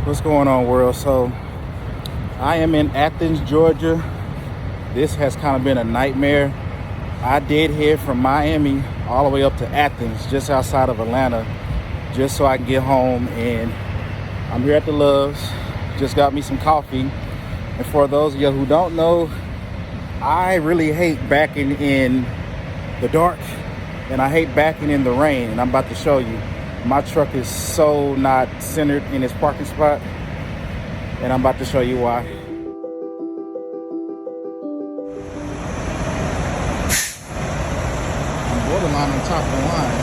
What's going on, world? So I am in Athens, Georgia. This has kind of been a nightmare. I did head from Miami all the way up to Athens, just outside of Atlanta, just so I can get home. And I'm here at the Loves. Just got me some coffee. And for those of you who don't know, I really hate backing in the dark, and I hate backing in the rain. And I'm about to show you. My truck is so not centered in its parking spot, and I'm about to show you why. I'm borderline on top of the line.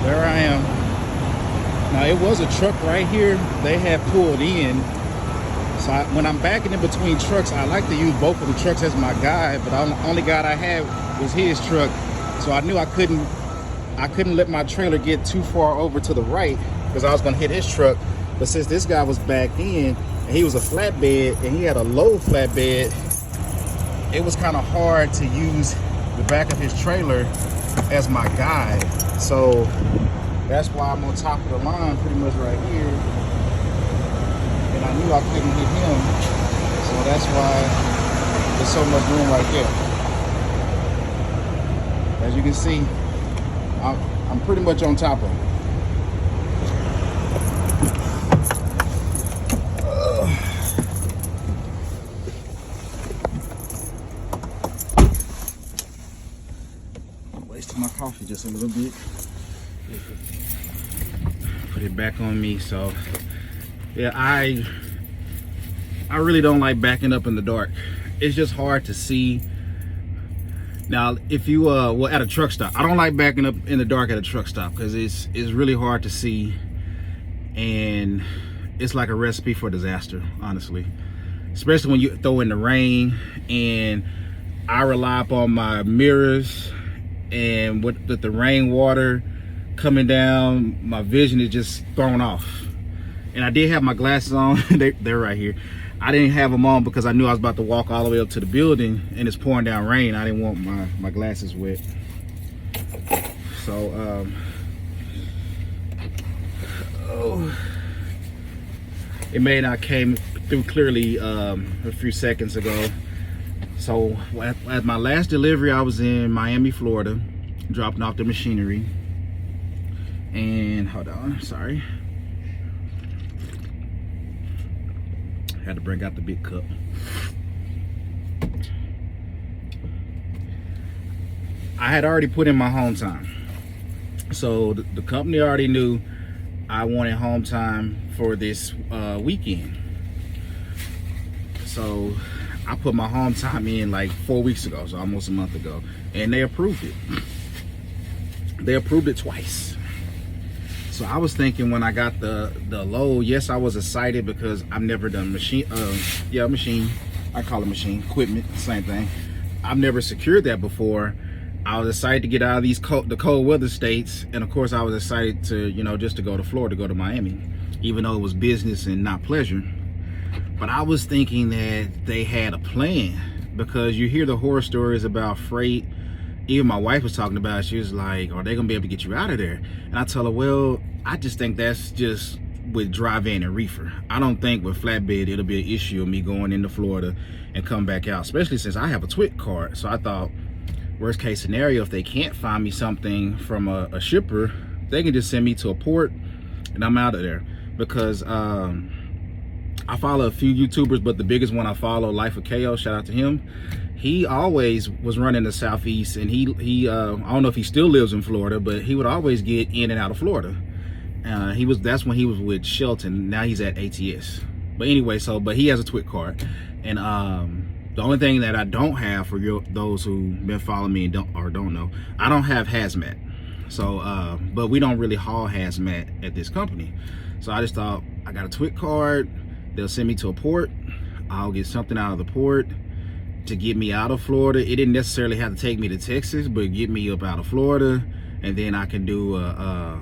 There I am. Now, it was a truck right here. They had pulled in. So when I'm backing in between trucks, I like to use both of the trucks as my guide, but the only guide I had was his truck. So I knew I couldn't let my trailer get too far over to the right because I was gonna hit his truck. But since this guy was backed in and he was a flatbed and he had a low flatbed, it was kind of hard to use the back of his trailer as my guide. So that's why I'm on top of the line pretty much right here. And I knew I couldn't hit him, so that's why there's so much room right there. As you can see, I'm pretty much on top of him. Wasting my coffee just a little bit. Put it back on me. So yeah, I really don't like backing up in the dark. It's just hard to see. Now, if you well, at a truck stop, I don't like backing up in the dark at a truck stop because it's really hard to see, and it's like a recipe for disaster, honestly. Especially when you throw in the rain, and I rely upon my mirrors, and with the rainwater coming down, my vision is just thrown off. And I did have my glasses on. They're right here. I didn't have them on because I knew I was about to walk all the way up to the building and it's pouring down rain. I didn't want my glasses wet. So, it may not came through clearly a few seconds ago. So at my last delivery, I was in Miami, Florida, dropping off the machinery. And hold on, sorry. Had to bring out the big cup. I had already put in my home time. So the company already knew I wanted home time for this weekend. So I put my home time in like 4 weeks ago, so almost a month ago. And they approved it. They approved it twice. So I was thinking when I got the load, yes, I was excited because I've never done machine. I call it machine, equipment, same thing. I've never secured that before. I was excited to get out of these the cold weather states. And of course I was excited to, just to go to Florida, go to Miami, even though it was business and not pleasure. But I was thinking that they had a plan because you hear the horror stories about freight. Even my wife was talking about it. She was like, are they gonna be able to get you out of there? And I tell her, well, I just think that's just with dry van and reefer. I don't think with flatbed it'll be an issue of me going into Florida and come back out, especially since I have a TWIC card. So I thought, worst case scenario, if they can't find me something from a shipper, they can just send me to a port and I'm out of there. Because I follow a few YouTubers, but the biggest one I follow, Life of KO, shout out to him. He always was running the Southeast, and he I don't know if he still lives in Florida, but he would always get in and out of Florida. That's when he was with Shelton. Now he's at ATS. But anyway, but he has a TWIC card, and the only thing that I don't have for those who've been following me and don't know, I don't have hazmat. So, but we don't really haul hazmat at this company. So I just thought, I got a TWIC card. They'll send me to a port. I'll get something out of the port to get me out of Florida. It didn't necessarily have to take me to Texas, but get me up out of Florida, and then I can do a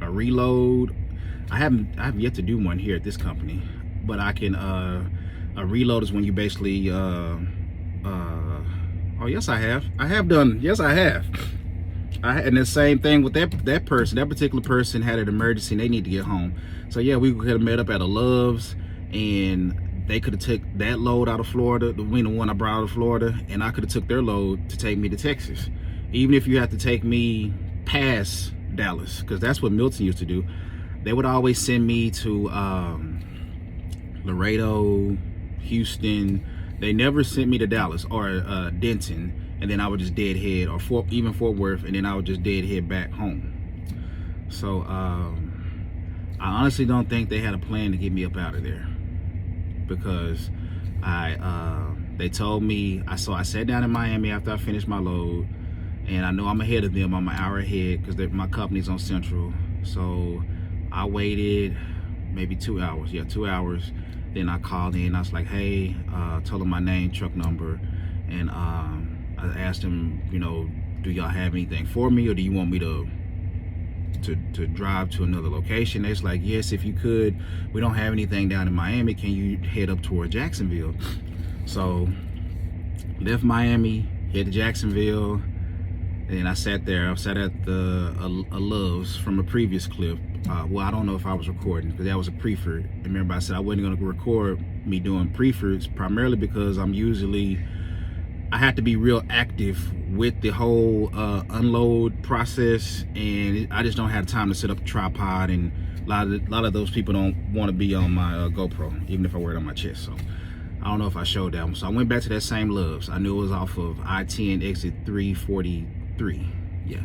reload. I haven't yet to do one here at this company, but I can a reload is when you basically Oh yes, I have. I have done. Yes, I have. And the same thing with that person. That particular person had an emergency and they need to get home. So yeah, we could have met up at a Love's, and they could have took that load out of Florida, the one I brought out of Florida, and I could have took their load to take me to Texas. Even if you have to take me past Dallas, because that's what Milton used to do. They would always send me to Laredo, Houston. They never sent me to Dallas or Denton, and then I would just deadhead, or even Fort Worth, and then I would just deadhead back home. So I honestly don't think they had a plan to get me up out of there, because they told me, I sat down in Miami after I finished my load, and I know I'm ahead of them. I'm an hour ahead because my company's on Central. So I waited maybe 2 hours. Yeah, 2 hours. Then I called in. I was like, hey, told them my name, truck number, and I asked them, you know, do y'all have anything for me, or do you want me to drive to another location? It's like, yes, if you could. We don't have anything down in Miami. Can you head up toward Jacksonville? So left Miami, head to Jacksonville, and I sat there. I sat at a Love's from a previous clip. Well, I don't know if I was recording, because that was a preferred. Remember, I said I wasn't going to record me doing preferreds, primarily because I have to be real active with the whole unload process, and I just don't have time to set up a tripod, and a lot of those people don't want to be on my GoPro, even if I wear it on my chest. So I don't know if I showed that one. So I went back to that same Love's. I knew it was off of I-10 exit 343. Yeah.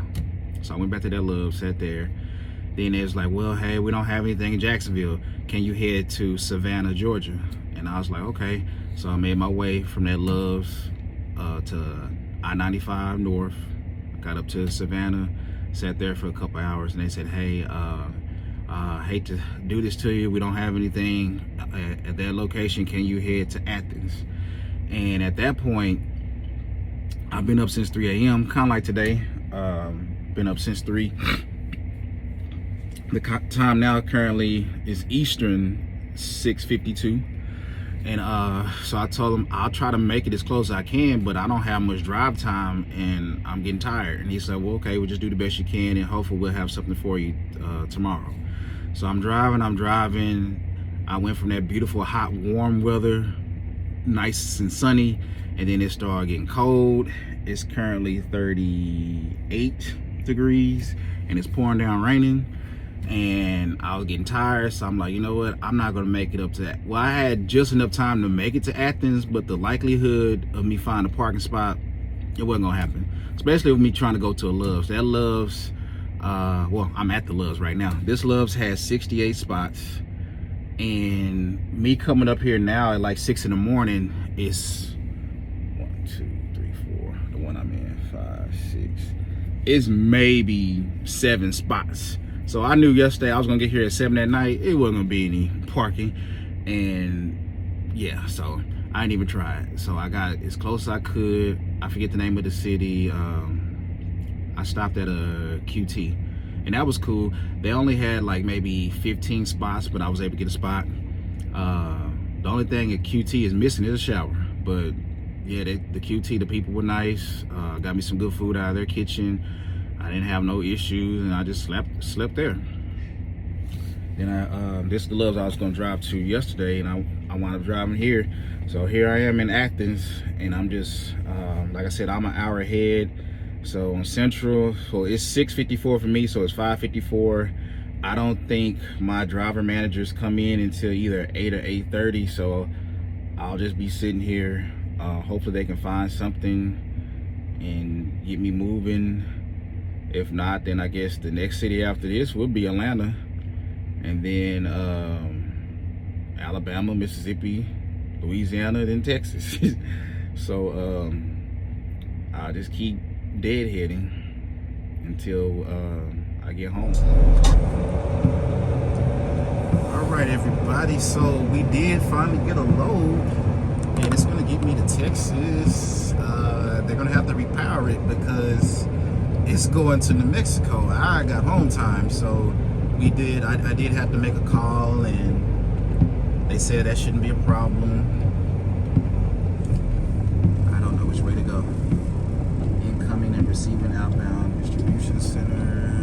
So I went back to that Love's, sat there. Then it was like, well, hey, we don't have anything in Jacksonville. Can you head to Savannah, Georgia? And I was like, okay. So I made my way from that Love's to I-95 North. Got up to Savannah, sat there for a couple hours, and they said, hey, hate to do this to you. We don't have anything at that location. Can you head to Athens? And at that point, I've been up since 3 a.m., kind of like today. Been up since 3. The time now currently is Eastern 6:52. And so I told him I'll try to make it as close as I can, but I don't have much drive time and I'm getting tired. And he said, well, okay, we'll just do the best you can, and hopefully we'll have something for you tomorrow. So I'm driving. I went from that beautiful hot warm weather, nice and sunny, and then it started getting cold. It's currently 38 degrees and it's pouring down raining. And I was getting tired, so I'm like, you know what, I'm not gonna make it up to that. Well, I had just enough time to make it to Athens, but the likelihood of me finding a parking spot, it wasn't gonna happen, especially with me trying to go to a Love's. That Love's, well, I'm at the Love's right now. This Love's has 68 spots, and me coming up here now at like 6 in the morning is 1, 2, 3, 4, the one I'm in, 5, 6, it's maybe 7 spots. So I knew yesterday I was gonna get here at 7 at night. It wasn't gonna be any parking, and yeah, so I didn't even try it. So I got as close as I could. I forget the name of the city. I stopped at a QT, and that was cool. They only had like maybe 15 spots, but I was able to get a spot. The only thing at QT is missing is a shower, but yeah, the QT, the people were nice. Got me some good food out of their kitchen. I didn't have no issues, and I just slept there. Then this is the Love's I was gonna drive to yesterday, and I wound up driving here. So here I am in Athens, and I'm just, like I said, I'm an hour ahead. So on Central, so it's 6:54 for me, so it's 5:54. I don't think my driver managers come in until either 8 or 8:30, so I'll just be sitting here. Hopefully they can find something and get me moving. If not, then I guess the next city after this would be Atlanta, and then Alabama, Mississippi, Louisiana, then Texas. So I'll just keep deadheading until I get home. All right, everybody, so we did finally get a load, and it's gonna get me to Texas. They're gonna have to repower it because it's going to New Mexico. I got home time, so I did have to make a call, and they said that shouldn't be a problem. I don't know which way to go. receiving outbound distribution center.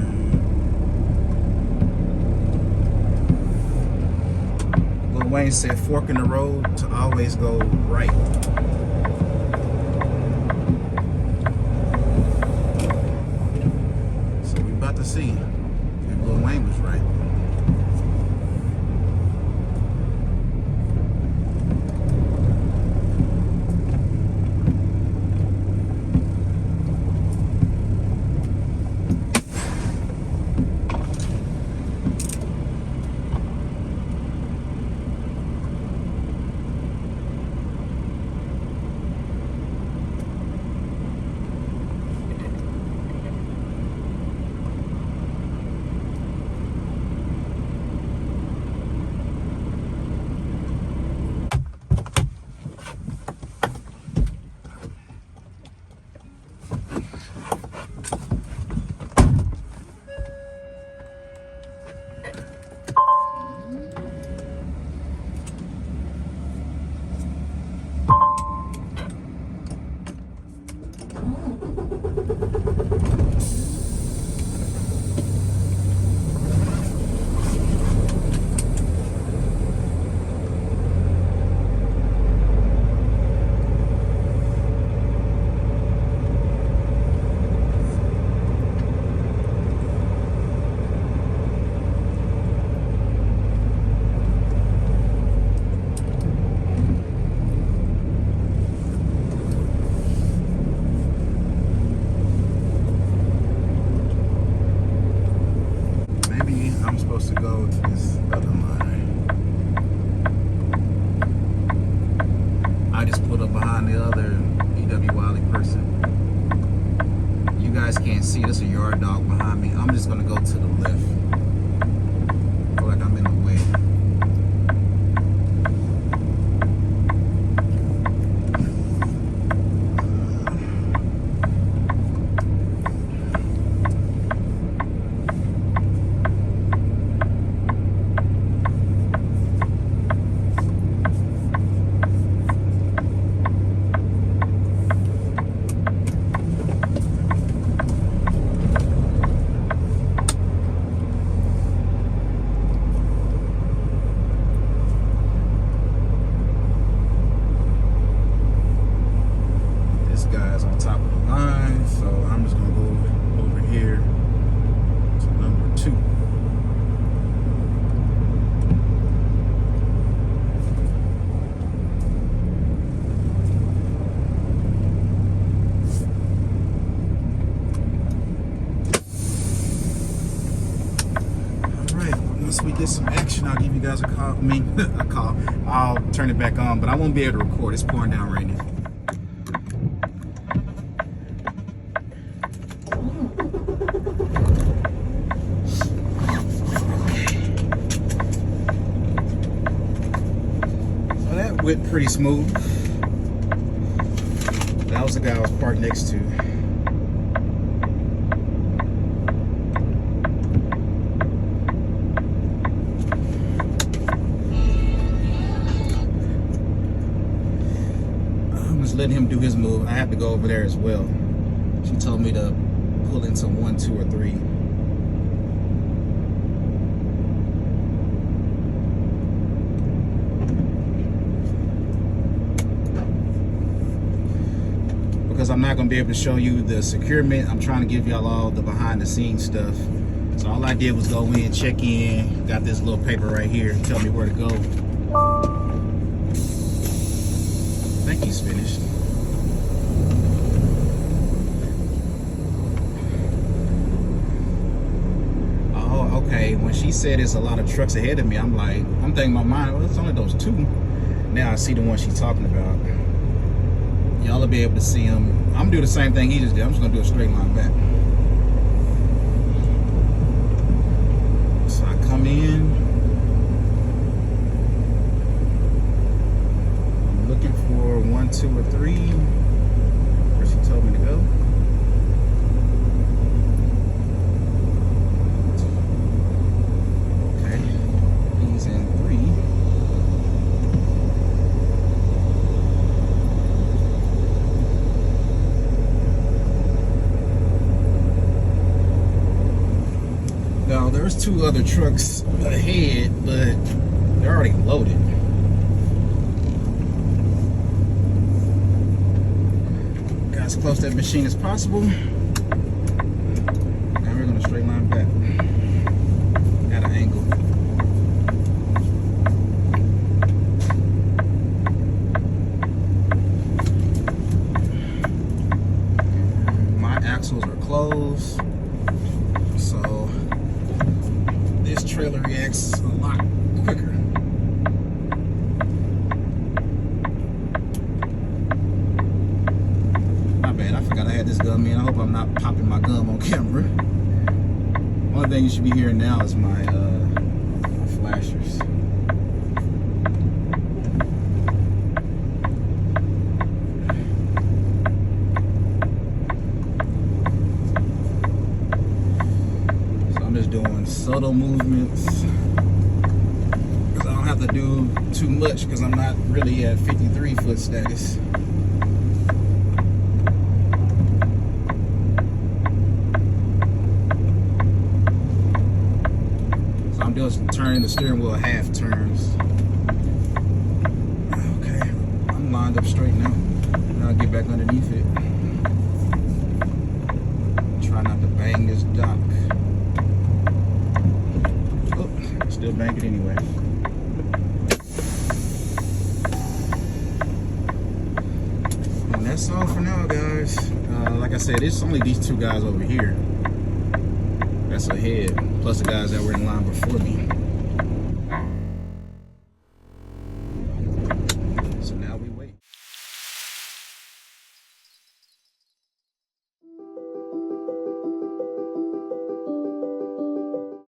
Lil Wayne said, fork in the road to always go right. So we about to see if Lil Wayne was right. To go to this other line. I just put up behind the other Wylie person. You guys can't see, there's a yard dog behind me. I'm just gonna go to the left. I feel like I'm in the way. Once we get some action, I'll give you guys a call. I mean, a call. I'll turn it back on, but I won't be able to record. It's pouring down right now. So that went pretty smooth. That was the guy I was parked next to. Letting him do his move. I have to go over there as well. She told me to pull into 1, 2, or 3. Because I'm not going to be able to show you the securement. I'm trying to give y'all all the behind the scenes stuff. So all I did was go in, check in, got this little paper right here, tell me where to go. I think he's finished. Oh, okay. When she said there's a lot of trucks ahead of me, I'm thinking in my mind, well, it's only those 2. Now I see the one she's talking about. Y'all will be able to see him. I'm gonna do the same thing he just did. I'm just gonna do a straight line back. So I come in. I'm looking for 1, 2, or 3. Where she told me to go. Okay. He's in 3. There's 2 other trucks ahead, but they're already loaded. Got as close to that machine as possible. Now we're gonna straight line back at an angle. My axles are closed, so this trailer reacts a lot quicker. My bad, I forgot I had this gum in. I hope I'm not popping my gum on camera. Only thing you should be hearing now is my flashers. So I'm just doing subtle movements because I don't have to do too much because I'm not really at 53 foot status. I'm just turning the steering wheel half turns. Okay, I'm lined up straight now. Now I'll get back underneath it. Try not to bang this dock. Oh, still bang it anyway. And that's all for now, guys. Like I said, it's only these 2 guys over here that's ahead, plus the guys that were in line before me.